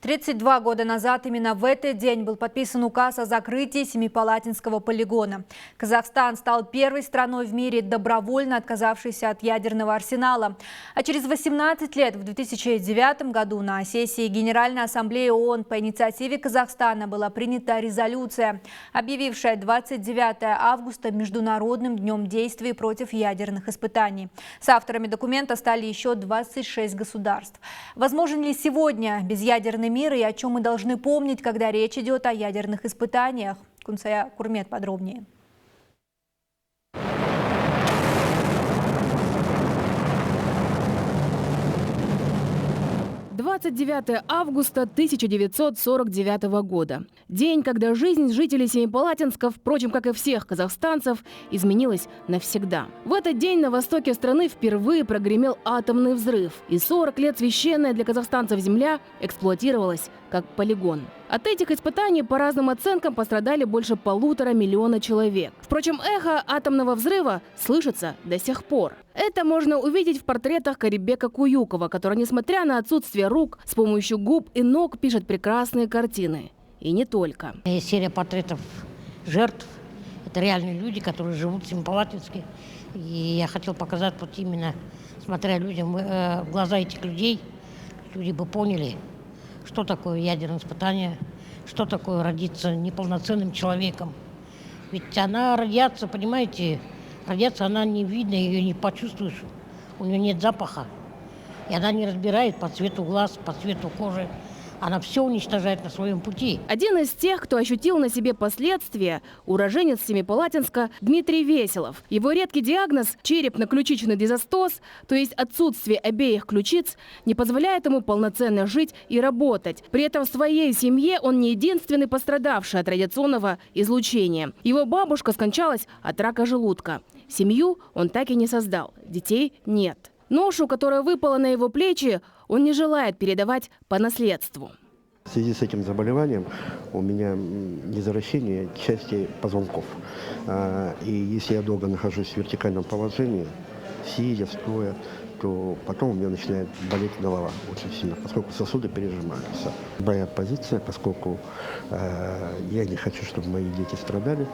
32 года назад именно в этот день был подписан указ о закрытии Семипалатинского полигона. Казахстан стал первой страной в мире, добровольно отказавшейся от ядерного арсенала. А через 18 лет, в 2009 году, на сессии Генеральной Ассамблеи ООН по инициативе Казахстана была принята резолюция, объявившая 29 августа Международным днем действий против ядерных испытаний. С авторами документа стали еще 26 государств. Возможен ли сегодня безъядерный мир и о чем мы должны помнить, когда речь идет о ядерных испытаниях? Кунсая Курмет подробнее. 29 августа 1949 года. День, когда жизнь жителей Семипалатинска, впрочем, как и всех казахстанцев, изменилась навсегда. В этот день на востоке страны впервые прогремел атомный взрыв. И 40 лет священная для казахстанцев земля эксплуатировалась как полигон. От этих испытаний, по разным оценкам, пострадали больше 1,5 миллиона человек. Впрочем, эхо атомного взрыва слышится до сих пор. Это можно увидеть в портретах Карибека Куюкова, который, несмотря на отсутствие рук, с помощью губ и ног пишет прекрасные картины. И не только. Есть серия портретов жертв. Это реальные люди, которые живут в Семипалатинске. И я хотел показать вот именно, смотря людям в глаза этих людей, люди бы поняли, что такое ядерное испытание, что такое родиться неполноценным человеком. Ведь она, радиация, понимаете, радиация, она не видна, ее не почувствуешь, у нее нет запаха. И она не разбирает по цвету глаз, по цвету кожи. Она все уничтожает на своем пути. Один из тех, кто ощутил на себе последствия, уроженец Семипалатинска Дмитрий Веселов. Его редкий диагноз – черепно-ключичный дизостоз, то есть отсутствие обеих ключиц, не позволяет ему полноценно жить и работать. При этом в своей семье он не единственный пострадавший от радиационного излучения. Его бабушка скончалась от рака желудка. Семью он так и не создал, детей нет. Ношу, которая выпала на его плечи, он не желает передавать по наследству. В связи с этим заболеванием у меня незаращение части позвонков. И если я долго нахожусь в вертикальном положении, сидя, стоя, то потом у меня начинает болеть голова очень сильно, поскольку сосуды пережимаются. Моя позиция, поскольку я не хочу, чтобы мои дети страдали,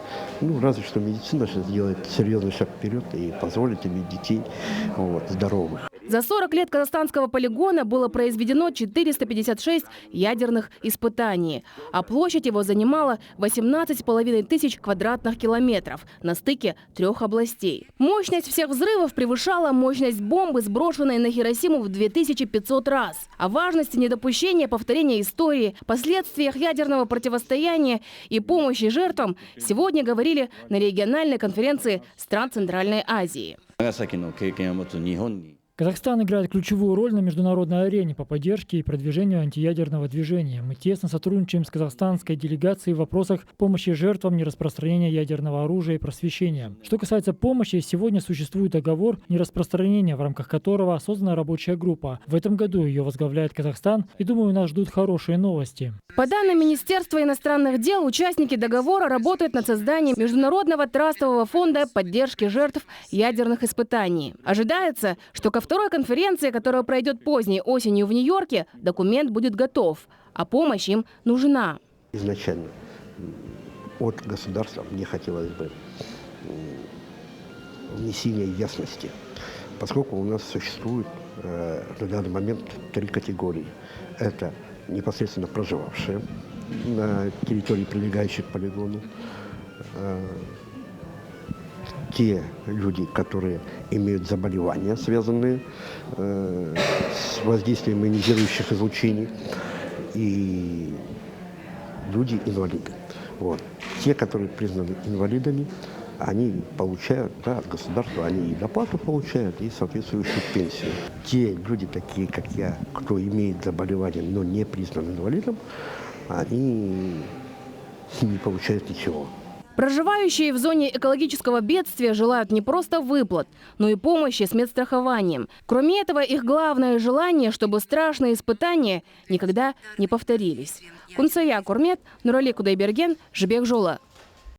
разве что медицина сейчас сделает серьезный шаг вперед и позволит иметь детей здоровых. За 40 лет казахстанского полигона было произведено 456 ядерных испытаний, а площадь его занимала 18,5 тысяч квадратных километров на стыке 3 областей. Мощность всех взрывов превышала мощность бомбы, сброшенной на Хиросиму в 2500 раз. О важности недопущения повторения истории, последствиях ядерного противостояния и помощи жертвам сегодня говорили на региональной конференции стран Центральной Азии. Казахстан играет ключевую роль на международной арене по поддержке и продвижению антиядерного движения. Мы тесно сотрудничаем с казахстанской делегацией в вопросах помощи жертвам нераспространения ядерного оружия и просвещения. Что касается помощи, сегодня существует договор нераспространения, в рамках которого создана рабочая группа. В этом году ее возглавляет Казахстан, и, думаю, нас ждут хорошие новости. По данным Министерства иностранных дел, участники договора работают над созданием Международного трастового фонда поддержки жертв ядерных испытаний. Ожидается, что ко второй конференции, которая пройдет поздней осенью в Нью-Йорке, документ будет готов, а помощь им нужна. Изначально от государства мне хотелось бы внесения ясности, поскольку у нас существует на данный момент 3 категории. Это непосредственно проживавшие на территории, прилегающей к полигону, те люди, которые имеют заболевания, связанные с воздействием ионизирующих излучений, и люди-инвалиды. Те, которые признаны инвалидами, они получают от государства, они и доплату получают, и соответствующую пенсию. Те люди, такие как я, кто имеет заболевание, но не признан инвалидом, они не получают ничего. Проживающие в зоне экологического бедствия желают не просто выплат, но и помощи с медстрахованием. Кроме этого, их главное желание, чтобы страшные испытания никогда не повторились. Кунсая Курмет, Нурали Кудайберген, Жибек Жола.